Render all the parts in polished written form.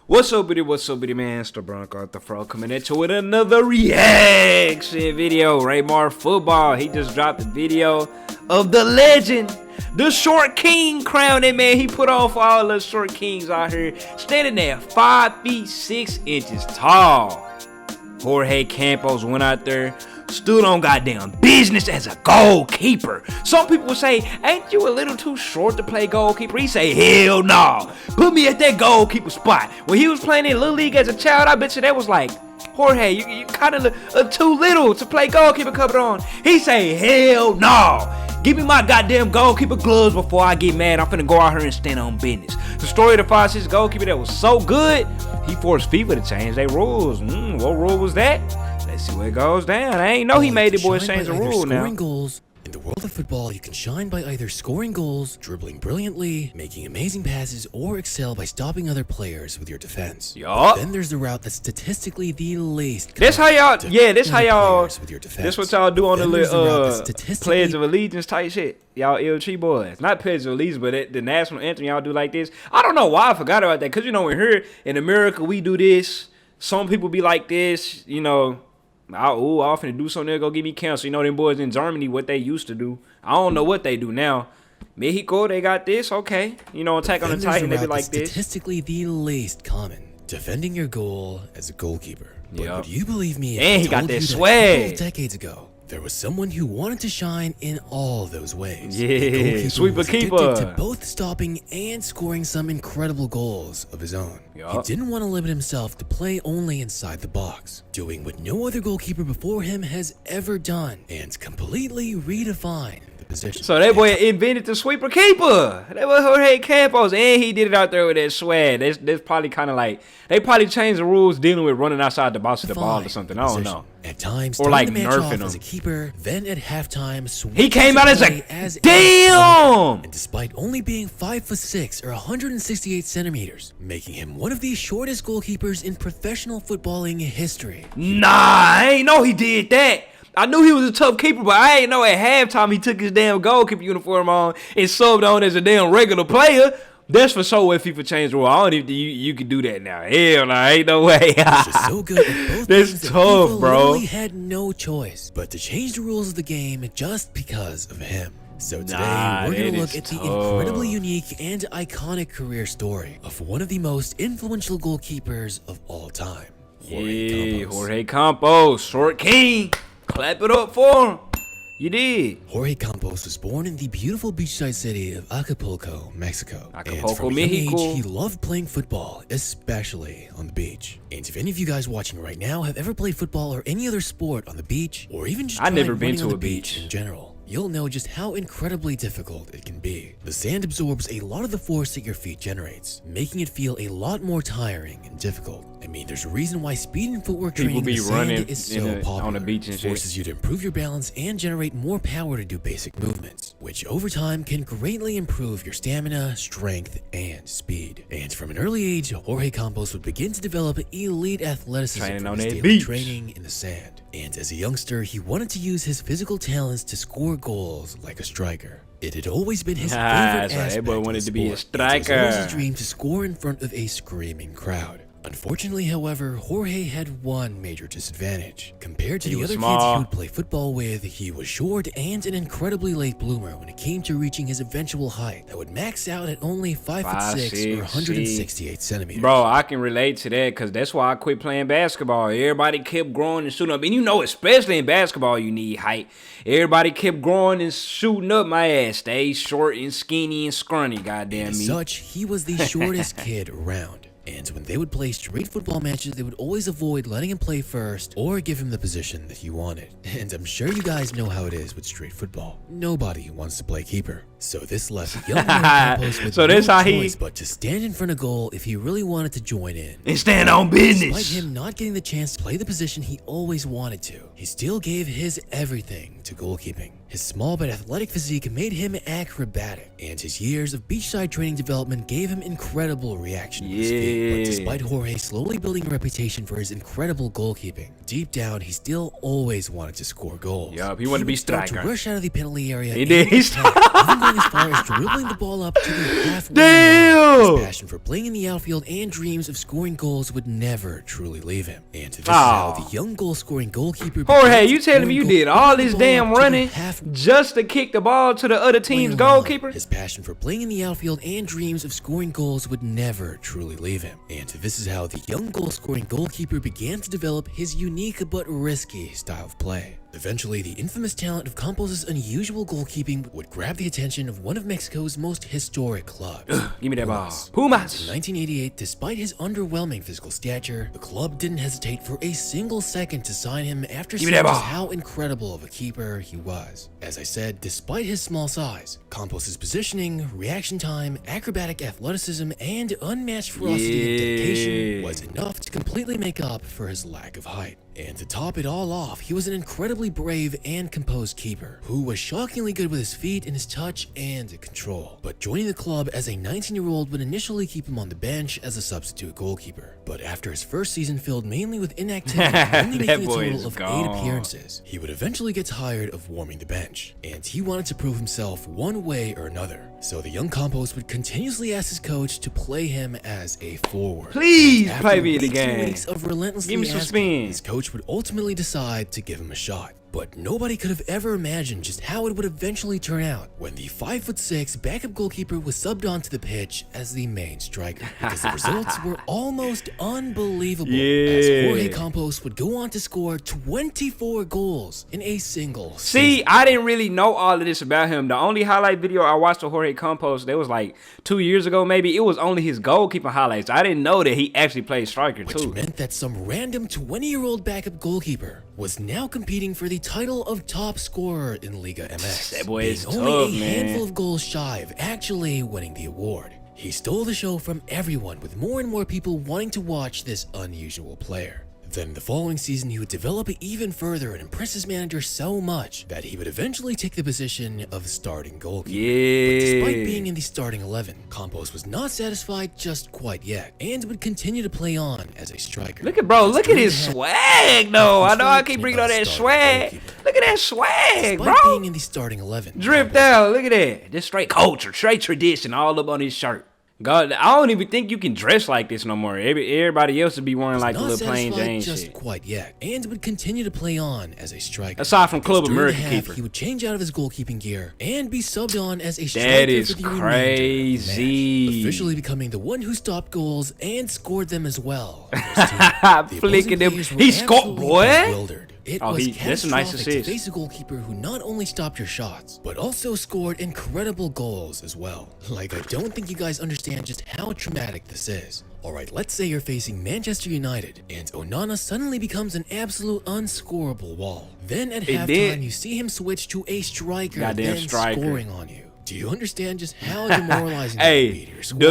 What's up, bitty, man? It's the Bronco the Fro coming at you with another reaction video. Raymar Football, he just dropped a video of the legend, the short king crown that man he put on for all the short kings out here. Standing there 5 feet 6 inches tall. Jorge Campos went out there, stood on goddamn business as a goalkeeper. Some people say, ain't you a little too short to play goalkeeper? He say, hell no. Put me at that goalkeeper spot. When he was playing in Little League as a child, I bet you that was like, Jorge, you kind of too little to play goalkeeper coming on. He say, hell no. Give me my goddamn goalkeeper gloves before I get mad. I'm finna go out here and stand on business. The story of the 5'6" goalkeeper that was so good, he forced FIFA to change their rules. What rule was that? Let's see where it goes down. I ain't know he made the boys change the rule now. Goals. In the world of football, you can shine by either scoring goals, dribbling brilliantly, making amazing passes, or excel by stopping other players with your defense. Yup. Then there's the route that's statistically the least. This how y'all, this how y'all, this what y'all do on the little Pledge of Allegiance type shit. Y'all LG boys. Not Pledge of Allegiance, but the national anthem y'all do like this. I don't know why I forgot about that, because you know, in here in America, we do this. Some people be like this, you know. I'm finna do something, they'll go give me cancer. You know them boys in Germany, what they used to do. I don't know what they do now. Mexico, they got this, okay. You know, Attack on the Titan, they be like this. Statistically the least common. Defending your goal as a goalkeeper. But would you believe me? And he got that swag. Decades ago, there was someone who wanted to shine in all those ways. Yeah, sweeper keeper. To both stopping and scoring some incredible goals of his own. He didn't want to limit himself to play only inside the box, doing what no other goalkeeper before him has ever done, and completely redefined the position. So that boy invented the sweeper keeper. That was Jorge Campos, and he did it out there with that swag. That's probably kind of like, they probably changed the rules dealing with running outside the box of the ball or something. I don't know. At times, or like nerfing him as a keeper, then at halftime, he came out as a damn. And despite only being 5'6" or 168 centimeters, making him one of the shortest goalkeepers in professional footballing history. Nah, I ain't know he did that. I knew he was a tough keeper, but I ain't know at halftime he took his damn goalkeeper uniform on and subbed on as a damn regular player. That's for sure when FIFA changed the rule. I don't even think you can do that now. Hell no, ain't no way. So good at both that's tough, FIFA bro. Literally had no choice but to change the rules of the game just because of him. So today, we're going to look at the incredibly unique and iconic career story of one of the most influential goalkeepers of all time. Jorge Campos, short king. Clap it up for him. You did. Jorge Campos was born in the beautiful beachside city of Acapulco, Mexico. Acapulco, and from a Mexico. young age, he loved playing football, especially on the beach. And if any of you guys watching right now have ever played football or any other sport on the beach, or even just I've never been to a beach in general, you'll know just how incredibly difficult it can be. The sand absorbs a lot of the force that your feet generates, making it feel a lot more tiring and difficult. I mean, there's a reason why speed and footwork training in the sand is so popular. On the beach and it forces you to improve your balance and generate more power to do basic movements, which over time can greatly improve your stamina, strength, and speed. And from an early age, Jorge Campos would begin to develop elite athleticism from his daily training in the sand. And as a youngster, he wanted to use his physical talents to score goals like a striker. It had always been his favorite aspect wanted to be a striker. striker. It was his dream to score in front of a screaming crowd. Unfortunately, however, Jorge had one major disadvantage. Compared to the other kids he would play football with, he was short and an incredibly late bloomer when it came to reaching his eventual height that would max out at only 5'6" or 168 centimeters. Bro, I can relate to that because that's why I quit playing basketball. Everybody kept growing and shooting up. And you know, especially in basketball, you need height. Everybody kept growing and shooting up. My ass stay short and skinny and scrawny, goddamn me. As such, he was the shortest kid around. And when they would play straight football matches, they would always avoid letting him play first or give him the position that he wanted. And I'm sure you guys know how it is with straight football. Nobody wants to play keeper. So this left young Campos with no choice but to stand in front of goal if he really wanted to join in. And stand on business. Despite him not getting the chance to play the position he always wanted to, he still gave his everything to goalkeeping. His small but athletic physique made him acrobatic, and his years of beachside training development gave him incredible reaction to his feet. But despite Jorge slowly building a reputation for his incredible goalkeeping, deep down he still always wanted to score goals. Yup, he wanted to be striker. To rush out of the penalty area. He did. Even going as far as dribbling the ball up to the halfway line. His passion for playing in the outfield and dreams of scoring goals would never truly leave him. And this is how the young goal-scoring goalkeeper. Jorge, you telling me you did all this damn running just to kick the ball to the other team's goalkeeper? His passion for playing in the outfield and dreams of scoring goals would never truly leave him. And this is how the young goal-scoring goalkeeper began to develop his unique but risky style of play. Eventually, the infamous talent of Campos' unusual goalkeeping would grab the attention of one of Mexico's most historic clubs. Give me that ball. Pumas. In 1988, despite his underwhelming physical stature, the club didn't hesitate for a single second to sign him after seeing just how incredible of a keeper he was. As I said, despite his small size, Campos' positioning, reaction time, acrobatic athleticism, and unmatched ferocity and dedication was enough to completely make up for his lack of height. And to top it all off, he was an incredibly brave and composed keeper who was shockingly good with his feet and his touch and control. But joining the club as a 19-year-old would initially keep him on the bench as a substitute goalkeeper. But after his first season filled mainly with inactivity, only making a total of 8 appearances, he would eventually get tired of warming the bench. And he wanted to prove himself one way or another. So the young Campos would continuously ask his coach to play him as a forward. Please play me the game. Weeks of relentlessly give me some spin. His coach would ultimately decide to give him a shot. But nobody could have ever imagined just how it would eventually turn out when the 5'6" backup goalkeeper was subbed onto the pitch as the main striker, because the results were almost unbelievable. As Jorge Campos would go on to score 24 goals in a single season. See, I didn't really know all of this about him. The only highlight video I watched of Jorge Campos, that was like 2 years ago maybe, it was only his goalkeeping highlights. I didn't know that he actually played striker too. Which meant that some random 20-year-old backup goalkeeper was now competing for the title of top scorer in Liga MX, that boy is being tough, only a man. handful of goals shy of actually winning the award. He stole the show from everyone, with more and more people wanting to watch this unusual player. Then the following season, he would develop it even further and impress his manager so much that he would eventually take the position of starting goalkeeper. But despite being in the starting 11, Campos was not satisfied just quite yet and would continue to play on as a striker. Look at look at his swag though. I know I keep bringing on that swag. Look at that swag, bro. Despite being in the starting 11, dripped out. Look at that. Just straight culture, straight tradition, all up on his shirt. God, I don't even think you can dress like this no more. Everybody else would be wearing like the little plain Jane just shit. Quite yet, and would continue to play on as a striker. Aside from Club America keeper, he would change out of his goalkeeping gear and be subbed on as a striker. That is for the crazy. Officially becoming the one who stopped goals and scored them as well. Flicking them, he scored, boy. Bewildered. It was that's a nice catastrophic assist. to face a goalkeeper who not only stopped your shots, but also scored incredible goals as well. Like, I don't think you guys understand just how traumatic this is. Alright, let's say you're facing Manchester United, and Onana suddenly becomes an absolute unscorable wall. Then at halftime, you see him switch to a striker, then scoring on you. Do you understand just how demoralizing that would be to your squad?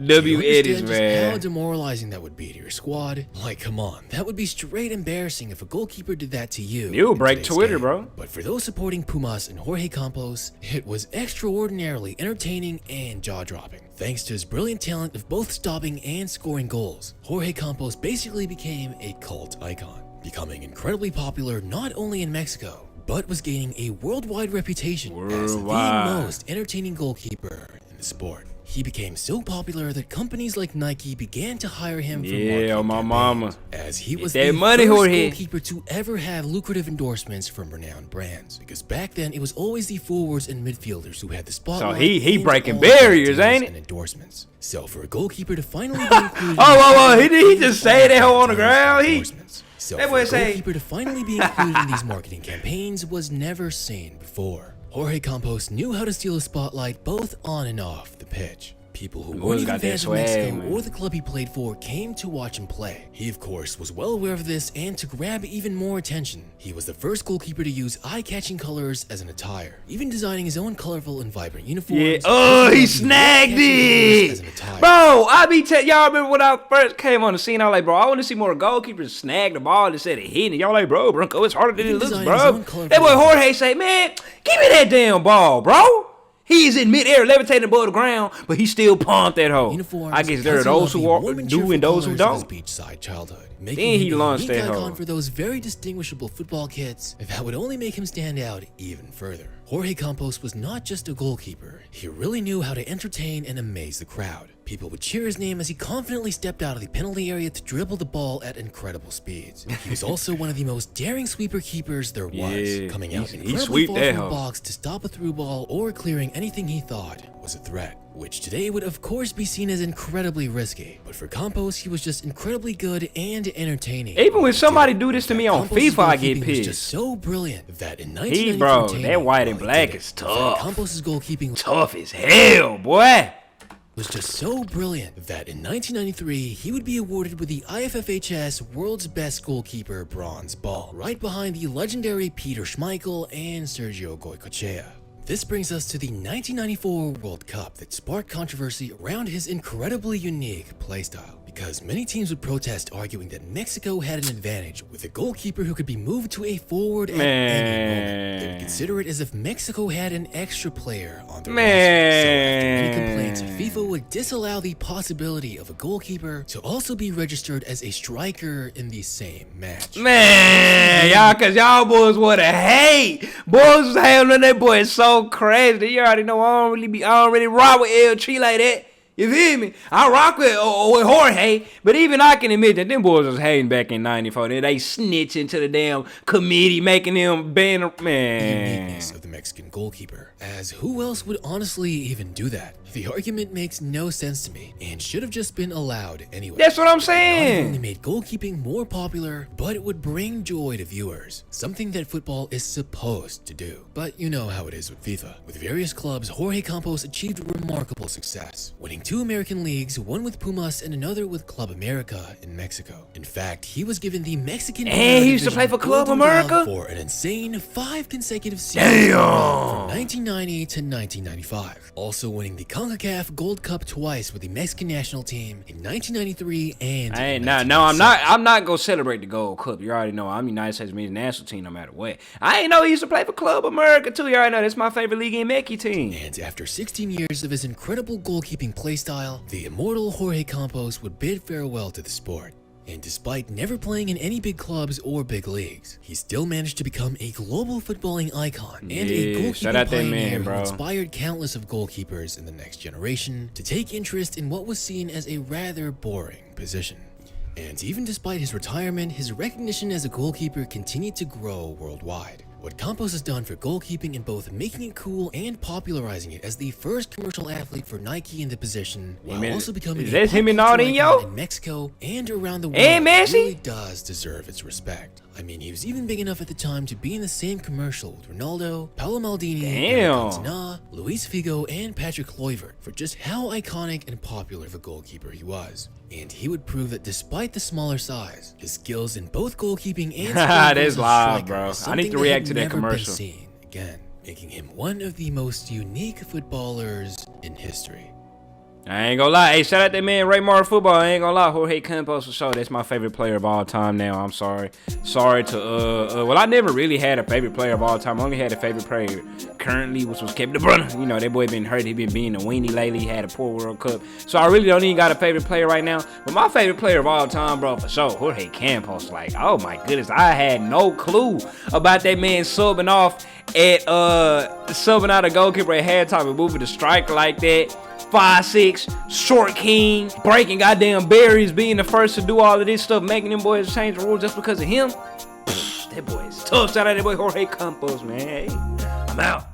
W edits, man. How demoralizing that would be to your squad? Like, come on, that would be straight embarrassing if a goalkeeper did that to you. You'll break Twitter, bro. But for those supporting Pumas and Jorge Campos, it was extraordinarily entertaining and jaw-dropping. Thanks to his brilliant talent of both stopping and scoring goals, Jorge Campos basically became a cult icon, becoming incredibly popular not only in Mexico, but was gaining a worldwide reputation as the most entertaining goalkeeper in the sport. He became so popular that companies like Nike began to hire him for marketing my mama. as he was the the money, first Jorge. goalkeeper to ever have lucrative endorsements from renowned brands. Because back then, it was always the forwards and midfielders who had the spotlight. So he and breaking all the barriers, deals ain't it? And endorsements. So for a goalkeeper to finally be included he just say that hoe on the ground. So that for boy a say goalkeeper to finally be included in these marketing campaigns was never seen before. Jorge Campos knew how to steal the spotlight both on and off the pitch. People who Boys weren't even got that fans of swag, Mexico man. or the club he played for came to watch him play. He, of course, was well aware of this, and to grab even more attention, he was the first goalkeeper to use eye-catching colors as an attire, even designing his own colorful and vibrant uniforms. Yeah. Oh, he snagged it. Bro, y'all remember when I first came on the scene, I was like, bro, I want to see more goalkeepers snag the ball instead of hitting it. Y'all like, bro, Bronco, it's harder than it looks, bro. That boy Jorge say, man, give me that damn ball, bro. He's in midair, levitating above the ground, but he still pumped that hoe. I guess there are those who do and those who don't. Beachside childhood, Then he launched that hoe. For those very distinguishable football kits, that would only make him stand out even further. Jorge Campos was not just a goalkeeper. He really knew how to entertain and amaze the crowd. People would cheer his name as he confidently stepped out of the penalty area to dribble the ball at incredible speeds. He was also one of the most daring sweeper keepers there was, coming out incredibly far from the box to stop a through ball or clearing anything he thought was a threat, which today would of course be seen as incredibly risky. But for Campos, he was just incredibly good and entertaining. Even when somebody do this to me on FIFA, I get pissed. Was just so brilliant that in 1994, bro, that white and black is tough. Campos' goalkeeping tough as hell, boy. Was just so brilliant that in 1993 he would be awarded with the IFFHS World's Best Goalkeeper Bronze Ball, right behind the legendary Peter Schmeichel and Sergio Goycochea. This brings us to the 1994 World Cup that sparked controversy around his incredibly unique playstyle, because many teams would protest, arguing that Mexico had an advantage with a goalkeeper who could be moved to a forward at any moment. They would consider it as if Mexico had an extra player on their roster. So after many complaints, FIFA would disallow the possibility of a goalkeeper to also be registered as a striker in the same match. Cause y'all boys wanna hate. Boys was handling that boy so crazy. You already know I don't really rock with El Chi like that. You feel me? I rock with Jorge, but even I can admit that them boys was hating back in '94. They snitching to the damn committee, making them ban. Man, the uniqueness of the Mexican goalkeeper, as who else would honestly even do that? The argument makes no sense to me and should have just been allowed anyway. That's what I'm saying. Not only made goalkeeping more popular, but it would bring joy to viewers, something that football is supposed to do. But you know how it is with FIFA. With various clubs, Jorge Campos achieved remarkable success, winning 2 American leagues, one with Pumas and another with Club America in Mexico. In fact, he was given the Mexican and he used to play for Club America for an insane 5 consecutive seasons from 1990 to 1995, also winning the CONCACAF Gold Cup twice with the Mexican national team in 1993 and I'm not gonna celebrate the Gold Cup. You already know I'm United States men's national team no matter what. I ain't know he used to play for Club America too. You already know that's my favorite league in Mexico team. And after 16 years of his incredible goalkeeping playstyle, the immortal Jorge Campos would bid farewell to the sport. And despite never playing in any big clubs or big leagues, he still managed to become a global footballing icon and a goalkeeping pioneer who inspired countless of goalkeepers in the next generation to take interest in what was seen as a rather boring position. And even despite his retirement, his recognition as a goalkeeper continued to grow worldwide. What Campos has done for goalkeeping in both making it cool and popularizing it as the first commercial athlete for Nike in the position, while also becoming a icon in Mexico and around the world, really does deserve its respect. I mean, he was even big enough at the time to be in the same commercial with Ronaldo, Paolo Maldini, Luis Figo, and Patrick Kluivert for just how iconic and popular of a goalkeeper he was. And he would prove that despite the smaller size, his skills in both goalkeeping and that's live, bro. I need to react to that commercial. Seen again, making him one of the most unique footballers in history. I ain't gonna lie. Hey, shout out that man Raymar Football. I ain't gonna lie. Jorge Campos for sure. That's my favorite player of all time now. I'm sorry. Sorry to, well, I never really had a favorite player of all time. I only had a favorite player currently, which was Kevin De Bruyne. You know, that boy been hurt. He been being a weenie lately. He had a poor World Cup. So I really don't even got a favorite player right now. But my favorite player of all time, bro, for sure, Jorge Campos. Like, oh my goodness. I had no clue about that man subbing out a goalkeeper at halftime and moving the striker like that. 5'6", short king, breaking goddamn barriers, being the first to do all of this stuff, making them boys change the rules just because of him. That boy is tough. Shout out that boy Jorge Campos, man. Hey, I'm out.